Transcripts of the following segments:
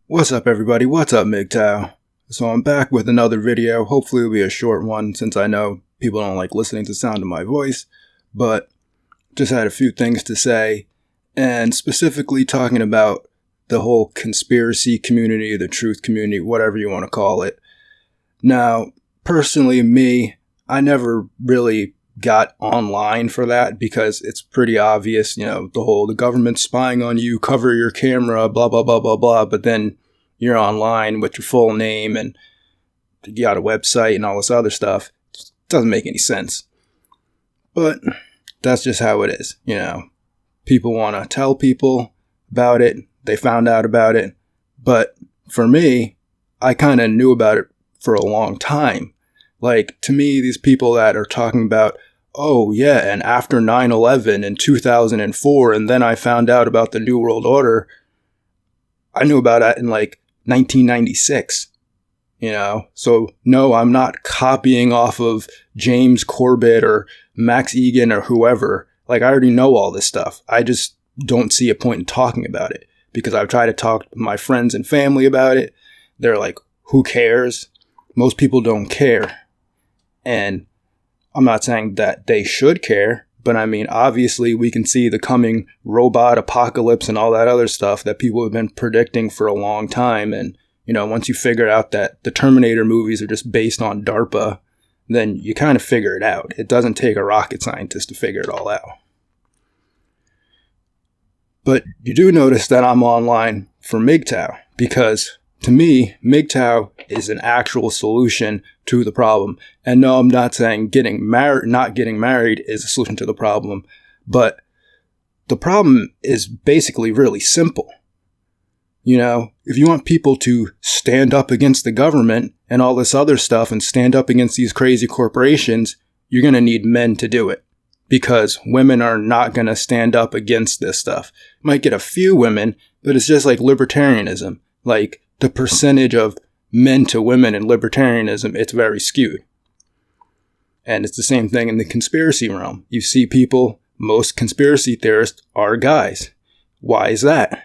What's up, everybody? What's up, MGTOW? So I'm back with another video. Hopefully it'll be a short one since I know people don't like listening to the sound of my voice, but just had a few things to say, and specifically talking about the whole conspiracy community, the truth community, whatever you want to call it. Now, personally, I never really got online for that because it's pretty obvious, the government's spying on you, cover your camera, blah, blah, blah, blah, blah, but then you're online with your full name and you got a website and all this other stuff. It doesn't make any sense. But that's just how it is, People want to tell people about it. They found out about it. But for me, I kind of knew about it for a long time. Like, to me, these people that are talking about, oh, yeah, and after 9/11 in 2004, and then I found out about the New World Order, I knew about it in, 1996, So, no, I'm not copying off of James Corbett or Max Egan or whoever. I already know all this stuff. I just don't see a point in talking about it because I've tried to talk to my friends and family about it. They're like, who cares? Most people don't care. And I'm not saying that they should care, but obviously we can see the coming robot apocalypse and all that other stuff that people have been predicting for a long time. And, once you figure out that the Terminator movies are just based on DARPA, then you kind of figure it out. It doesn't take a rocket scientist to figure it all out. But you do notice that I'm online for MGTOW because to me, MGTOW is an actual solution to the problem. And no, I'm not saying not getting married is a solution to the problem, but the problem is basically really simple. If you want people to stand up against the government and all this other stuff and stand up against these crazy corporations, you're going to need men to do it because women are not going to stand up against this stuff. You might get a few women, but it's just like libertarianism. The percentage of men to women in libertarianism, it's very skewed. And it's the same thing in the conspiracy realm. You see most conspiracy theorists are guys. Why is that?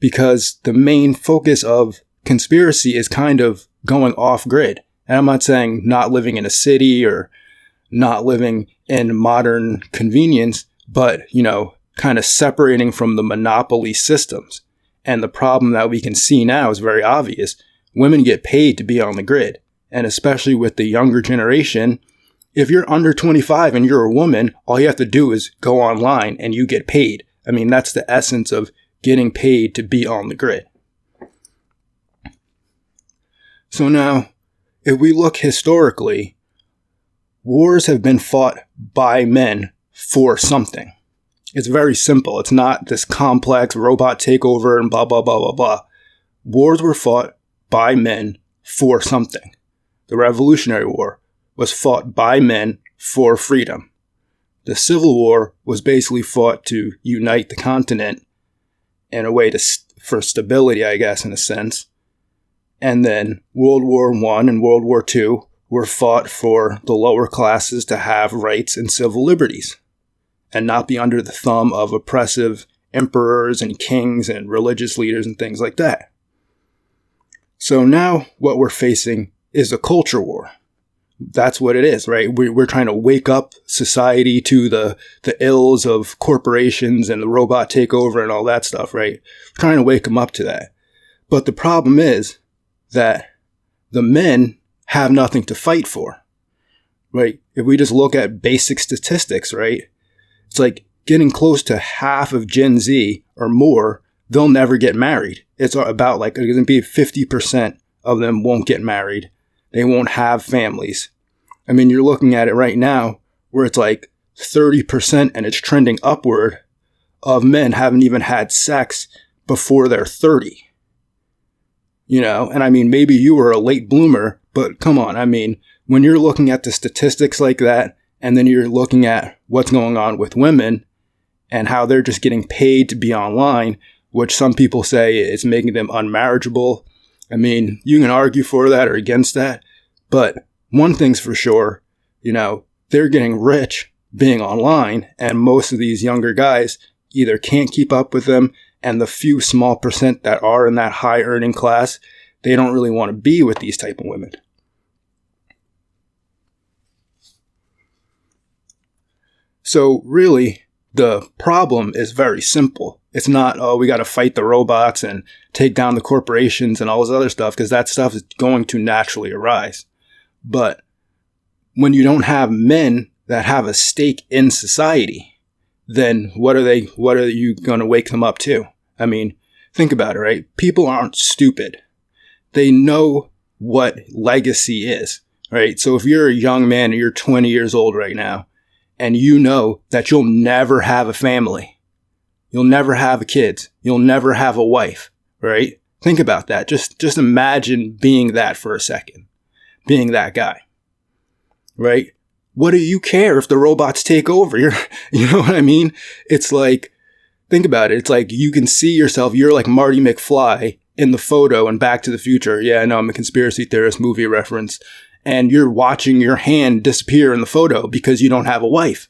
Because the main focus of conspiracy is kind of going off grid. And I'm not saying not living in a city or not living in modern convenience, but, kind of separating from the monopoly systems. And the problem that we can see now is very obvious. Women get paid to be on the grid. And especially with the younger generation, if you're under 25 and you're a woman, all you have to do is go online and you get paid. That's the essence of getting paid to be on the grid. So now, if we look historically, wars have been fought by men for something. It's very simple. It's not this complex robot takeover and blah, blah, blah, blah, blah. Wars were fought by men for something. The Revolutionary War was fought by men for freedom. The Civil War was basically fought to unite the continent in a way for stability, I guess, in a sense. And then World War I and World War II were fought for the lower classes to have rights and civil liberties and not be under the thumb of oppressive emperors and kings and religious leaders and things like that. So now what we're facing is a culture war. That's what it is, right? We're trying to wake up society to the ills of corporations and the robot takeover and all that stuff, right? We're trying to wake them up to that. But the problem is that the men have nothing to fight for, right? If we just look at basic statistics, right? It's like getting close to half of Gen Z or more, they'll never get married. It's about it's going to be 50% of them won't get married. They won't have families. You're looking at it right now where it's 30% and it's trending upward of men haven't even had sex before they're 30. And maybe you were a late bloomer, but come on. When you're looking at the statistics like that, and then you're looking at what's going on with women and how they're just getting paid to be online, which some people say is making them unmarriageable. You can argue for that or against that, but one thing's for sure, they're getting rich being online, and most of these younger guys either can't keep up with them, and the few small percent that are in that high earning class, they don't really want to be with these type of women. So really, the problem is very simple. It's not, oh, we got to fight the robots and take down the corporations and all this other stuff, because that stuff is going to naturally arise. But when you don't have men that have a stake in society, then what are you going to wake them up to? I mean, think about it, right? People aren't stupid. They know what legacy is, right? So if you're a young man and you're 20 years old right now, and you know that you'll never have a family, you'll never have kids, you'll never have a wife, right? Think about that. Just imagine being that for a second, being that guy, right? What do you care if the robots take over? You know what I mean? It's like, think about it. It's like you can see yourself. You're like Marty McFly in the photo in Back to the Future. Yeah, I know, I'm a conspiracy theorist movie reference. And you're watching your hand disappear in the photo because you don't have a wife,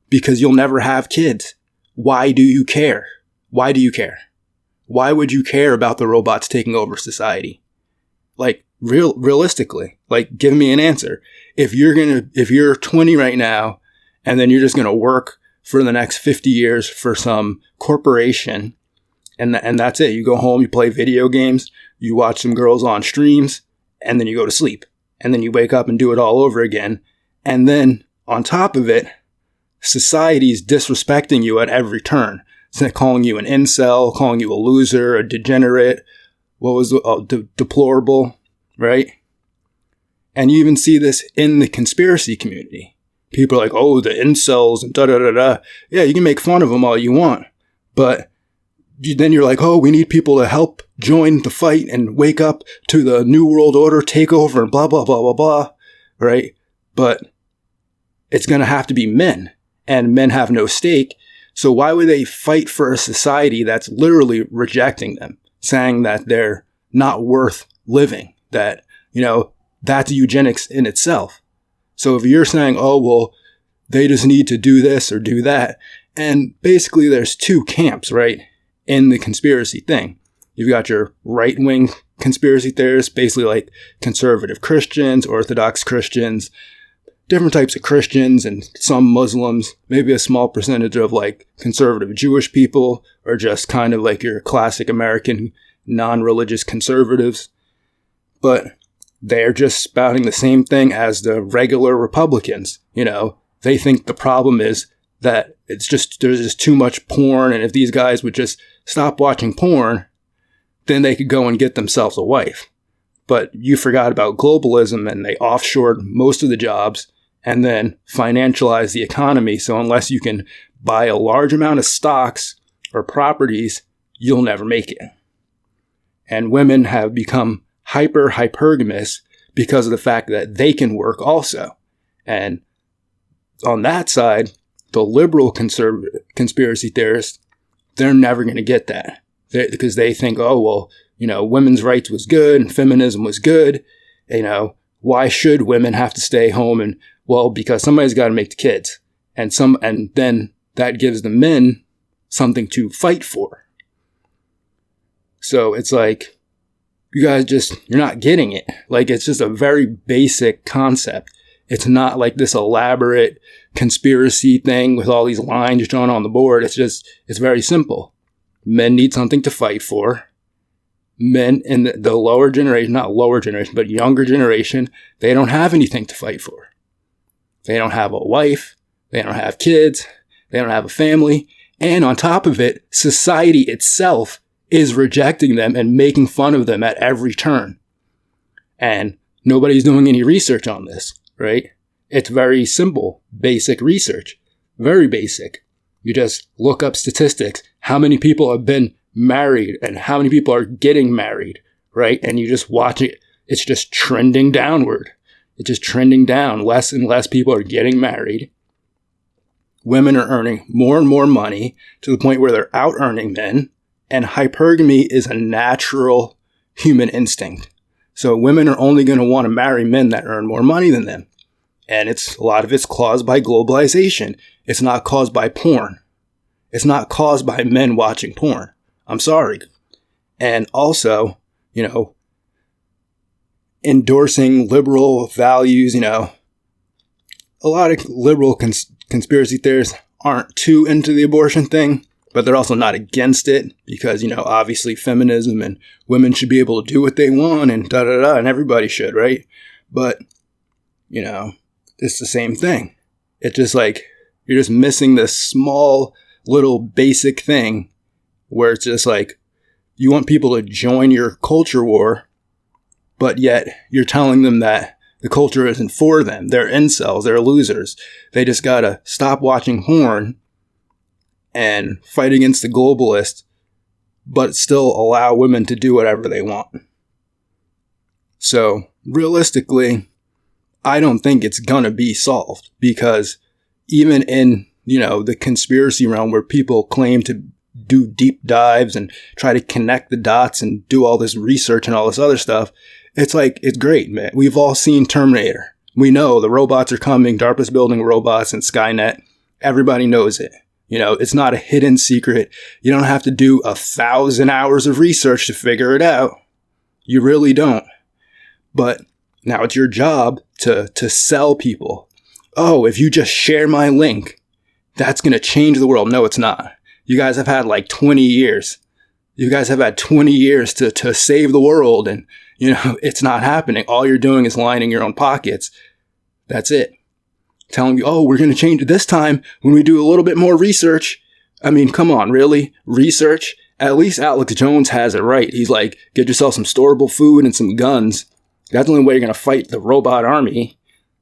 because you'll never have kids. Why do you care? Why do you care? Why would you care about the robots taking over society? Like, realistically, like, give me an answer. If you're 20 right now, and then you're just going to work for the next 50 years for some corporation, and that's it. You go home, you play video games, you watch some girls on streams, and then you go to sleep. And then you wake up and do it all over again. And then on top of it, society's disrespecting you at every turn. It's calling you an incel, calling you a loser, a degenerate, deplorable, right? And you even see this in the conspiracy community. People are like, oh, the incels and da-da-da-da. Yeah, you can make fun of them all you want. But then you're like, oh, we need people to help join the fight and wake up to the New World Order takeover and blah, blah, blah, blah, blah, right? But it's going to have to be men, and men have no stake. So why would they fight for a society that's literally rejecting them, saying that they're not worth living, that, that's eugenics in itself. So if you're saying, oh, well, they just need to do this or do that, and basically there's two camps, right, in the conspiracy thing. You've got your right-wing conspiracy theorists, basically like conservative Christians, Orthodox Christians, different types of Christians, and some Muslims, maybe a small percentage of like conservative Jewish people, or just kind of like your classic American non-religious conservatives. But they're just spouting the same thing as the regular Republicans. They think the problem is that there's just too much porn, and if these guys would just stop watching porn, then they could go and get themselves a wife. But you forgot about globalism, and they offshored most of the jobs and then financialized the economy. So unless you can buy a large amount of stocks or properties, you'll never make it. And women have become hypergamous because of the fact that they can work also. And on that side, the liberal conspiracy theorists, they're never going to get that. Because they think, oh, well, women's rights was good and feminism was good. Why should women have to stay home? And, well, because somebody's got to make the kids. And then that gives the men something to fight for. So it's like, you guys you're not getting it. Like, it's just a very basic concept. It's not like this elaborate conspiracy thing with all these lines drawn on the board. It's very simple. Men need something to fight for. Men in the lower generation, not lower generation, but younger generation, they don't have anything to fight for. They don't have a wife. They don't have kids. They don't have a family. And on top of it, society itself is rejecting them and making fun of them at every turn. And nobody's doing any research on this, right? It's very simple, basic research. Very basic. You just look up statistics. How many people have been married and how many people are getting married, right? And you just watch it. It's just trending downward. It's just trending down. Less and less people are getting married. Women are earning more and more money to the point where they're out earning men. And hypergamy is a natural human instinct. So women are only going to want to marry men that earn more money than them. And a lot of it's caused by globalization. It's not caused by porn. It's not caused by men watching porn. I'm sorry. And also, endorsing liberal values, a lot of liberal conspiracy theorists aren't too into the abortion thing, but they're also not against it because, obviously feminism and women should be able to do what they want and and everybody should, right? But, it's the same thing. It's just like, you're just missing this small little basic thing where it's just like, you want people to join your culture war, but yet you're telling them that the culture isn't for them. They're incels. They're losers. They just gotta stop watching porn and fight against the globalists, but still allow women to do whatever they want. So realistically, I don't think it's gonna be solved because even in, the conspiracy realm where people claim to do deep dives and try to connect the dots and do all this research and all this other stuff, it's like, it's great, man. We've all seen Terminator. We know the robots are coming, DARPA's building robots and Skynet. Everybody knows it. It's not a hidden secret. You don't have to do 1,000 hours of research to figure it out. You really don't. But now it's your job to sell people. Oh, if you just share my link, that's going to change the world. No, it's not. You guys have had like 20 years. You guys have had 20 years to save the world. And, it's not happening. All you're doing is lining your own pockets. That's it. Telling you, oh, we're going to change it this time when we do a little bit more research. I mean, come on, really? Research? At least Alex Jones has it right. He's like, get yourself some storable food and some guns. That's the only way you're going to fight the robot army.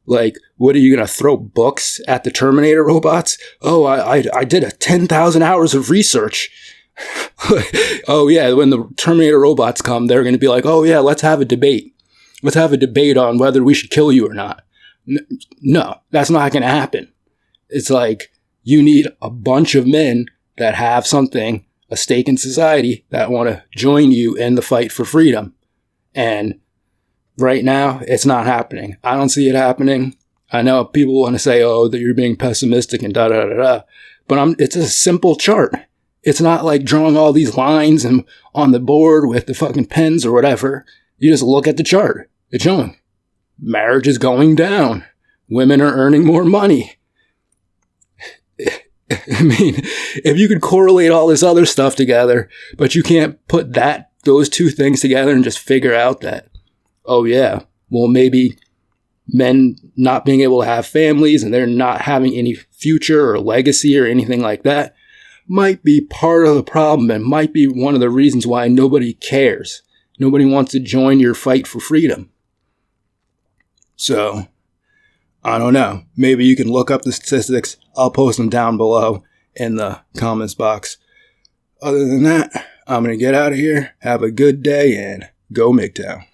Like, what are you going to throw books at the Terminator robots? Oh, I did 10,000 hours of research. Oh, yeah, when the Terminator robots come, they're going to be like, oh, yeah, let's have a debate. Let's have a debate on whether we should kill you or not. No, that's not going to happen. It's like, you need a bunch of men that have something, a stake in society, that want to join you in the fight for freedom. And right now, it's not happening. I don't see it happening. I know people want to say, oh, that you're being pessimistic and da-da-da-da. But it's a simple chart. It's not like drawing all these lines and on the board with the fucking pens or whatever. You just look at the chart. It's showing marriage is going down. Women are earning more money. I mean, if you could correlate all this other stuff together, but you can't put those two things together and just figure out that, oh yeah, well maybe men not being able to have families and they're not having any future or legacy or anything like that might be part of the problem and might be one of the reasons why nobody cares. Nobody wants to join your fight for freedom. So, I don't know. Maybe you can look up the statistics. I'll post them down below in the comments box. Other than that, I'm going to get out of here. Have a good day and go MGTOW.